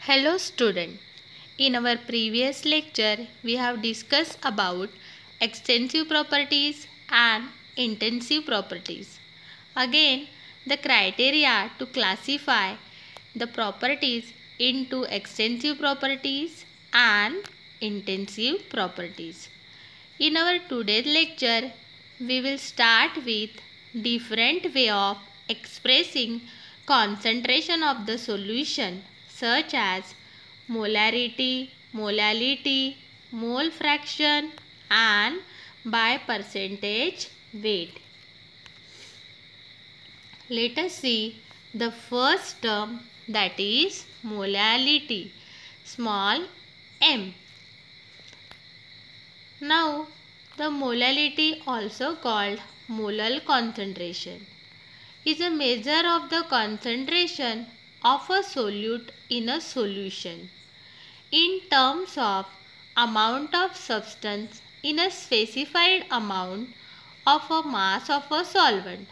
Hello student. In our previous lecture, we have discussed about extensive properties and intensive properties. Again, the criteria to classify the properties into extensive properties and intensive properties. In our today's lecture, we will start with different way of expressing concentration of the solution such as molarity, molality, mole fraction and by percentage weight. Let us see the first term, that is molality, small m. Now, the molality, also called molar concentration, is a measure of the concentration of a solute in a solution in terms of amount of substance in a specified amount of a mass of a solvent.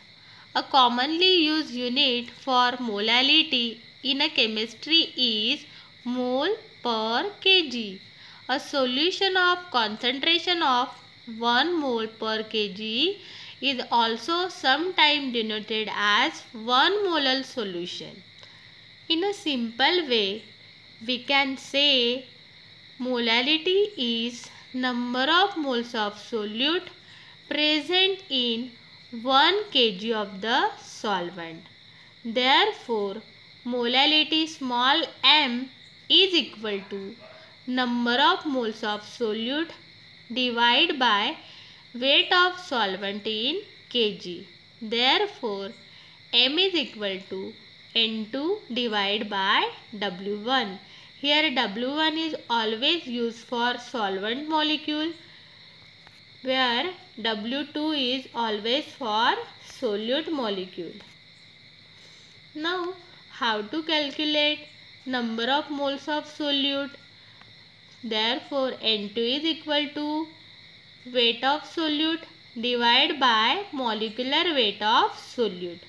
A commonly used unit for molality in a chemistry is mole per kg. A solution of concentration of 1 mole per kg is also sometimes denoted as 1 molar solution. In a simple way, we can say molality is number of moles of solute present in 1 kg of the solvent. Therefore, molality small m is equal to number of moles of solute divided by weight of solvent in kg. Therefore, m is equal to N2 divided by W1. Here W1 is always used for solvent molecule, where W2 is always for solute molecule. Now, how to calculate number of moles of solute? Therefore, N2 is equal to weight of solute divided by molecular weight of solute.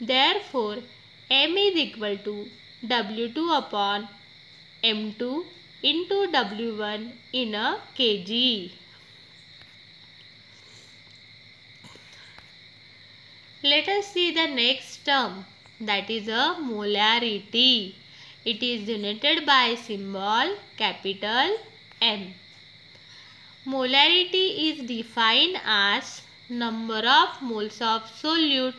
Therefore, M is equal to W2 upon M2 into W1 in a kg. Let us see the next term, that is a molarity. It is denoted by symbol capital M. Molarity is defined as number of moles of solute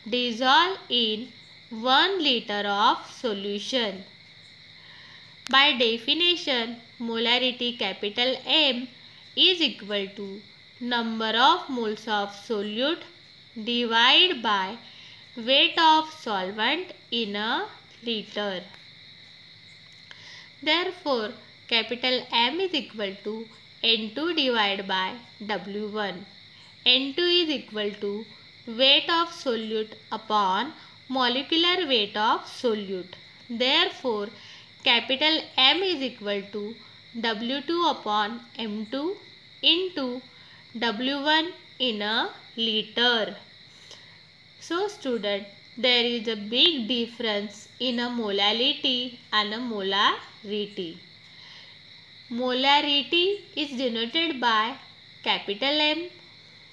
dissolved in 1 liter of solution. By definition, molarity capital M is equal to number of moles of solute divided by weight of solvent in a liter. Therefore, capital M is equal to N2 divided by W1. N2 is equal to weight of solute upon molecular weight of solute. Therefore, capital M is equal to W2 upon M2 into W1 in a liter. So student, there is a big difference in a molality and a molarity. Molarity is denoted by capital M,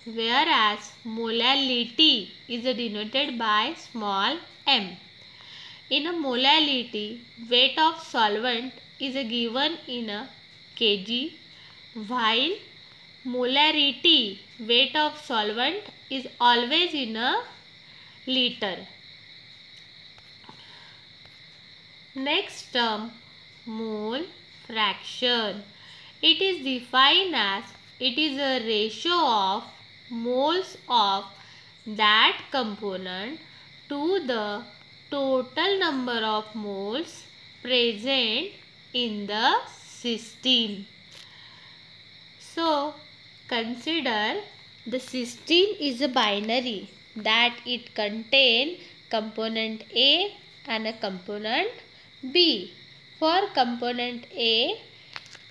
whereas molality is denoted by small m. In a molality, weight of solvent is given in a kg, while molarity, weight of solvent is always in a liter. Next term, mole fraction. It is defined as it is a ratio of moles of that component to the total number of moles present in the system. So, consider the system is a binary, that it contains component A and a component B. For component A,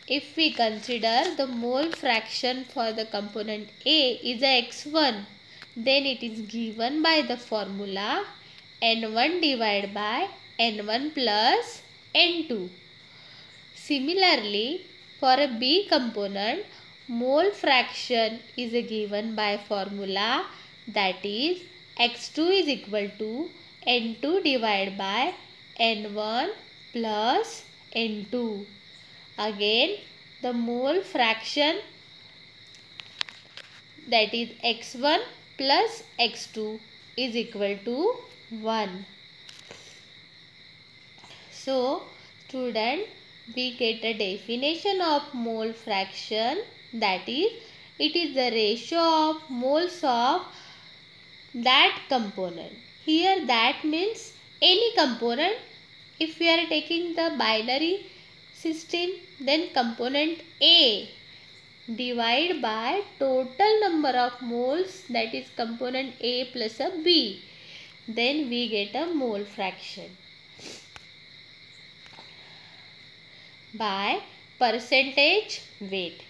if we consider the mole fraction for the component A is x1, then it is given by the formula N1 divided by N1 plus N2. Similarly, for a B component, mole fraction is given by formula, that is X2 is equal to N2 divided by N1 plus N2. Again, the mole fraction, that is X1 plus X2 is equal to 1. So, student, we get a definition of mole fraction, that is, it is the ratio of moles of that component. Here that means any component. If we are taking the binary system, then component A divide by total number of moles, that is component A plus a B. Then we get a mole fraction. By percentage weight.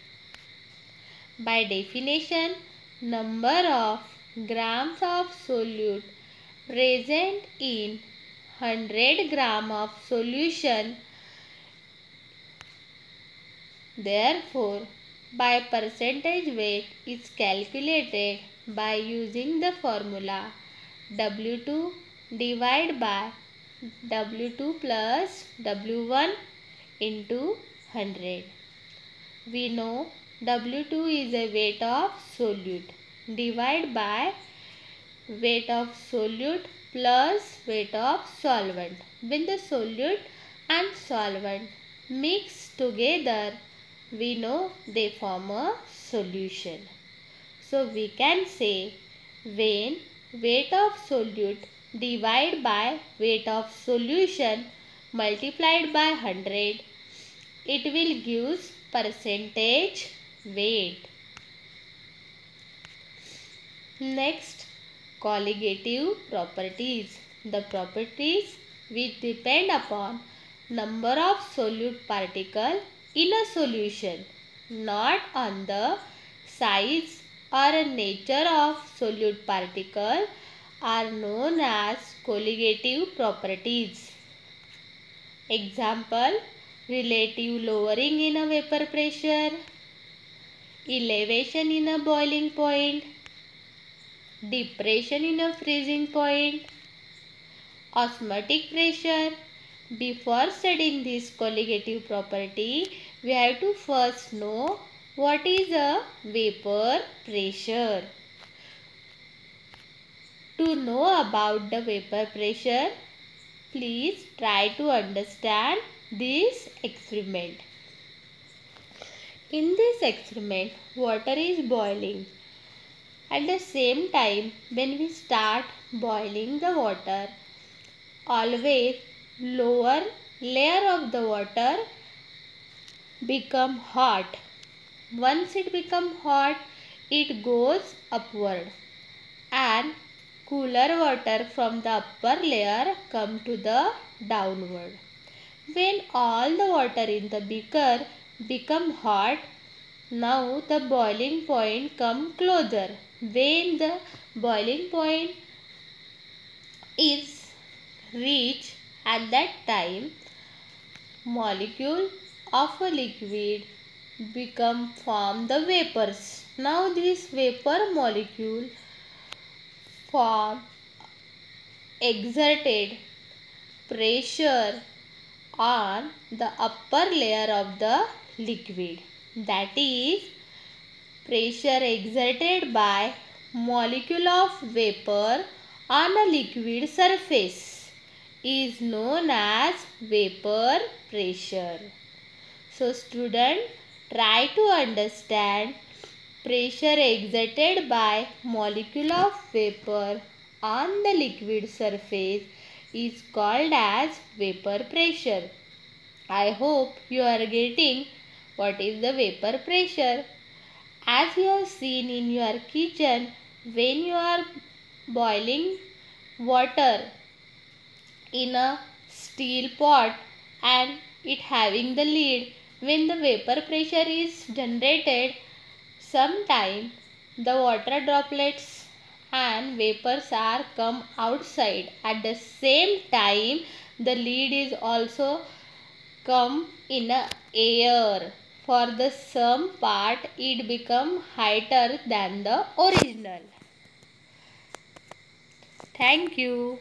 By definition, number of grams of solute present in 100 gram of solution. Therefore, by percentage weight is calculated by using the formula W2 divided by W2 plus W1 into 100. We know W2 is a weight of solute divided by weight of solute plus weight of solvent. When the solute and solvent mix together, we know they form a solution. So we can say when weight of solute divided by weight of solution multiplied by 100, it will give percentage weight. Next, colligative properties. The properties which depend upon number of solute particle in a solution, not on the size or nature of solute particle, are known as colligative properties. Example, relative lowering in a vapor pressure, elevation in a boiling point, depression in a freezing point, osmotic pressure. Before studying this colligative property, we have to first know what is a vapor pressure. To know about the vapor pressure, please try to understand this experiment. In this experiment, water is boiling. At the same time, when we start boiling the water, always lower layer of the water become hot. Once it become hot, it goes upward and cooler water from the upper layer come to the downward. When all the water in the beaker become hot, now the boiling point come closer. When the boiling point is reached, at that time molecule of a liquid form the vapors. Now this vapor molecule form exerted pressure on the upper layer of the liquid, that is pressure exerted by molecule of vapor on a liquid surface is known as vapor pressure. So student, try to understand pressure exerted by molecule of vapor on the liquid surface is called as vapor pressure. I hope you are getting what is the vapor pressure. As you have seen in your kitchen, when you are boiling water in a steel pot and it having the lid, when the vapor pressure is generated, sometime the water droplets and vapors are come outside. At the same time, the lid is also come in a air. For the some part it become heighter than the original. Thank you.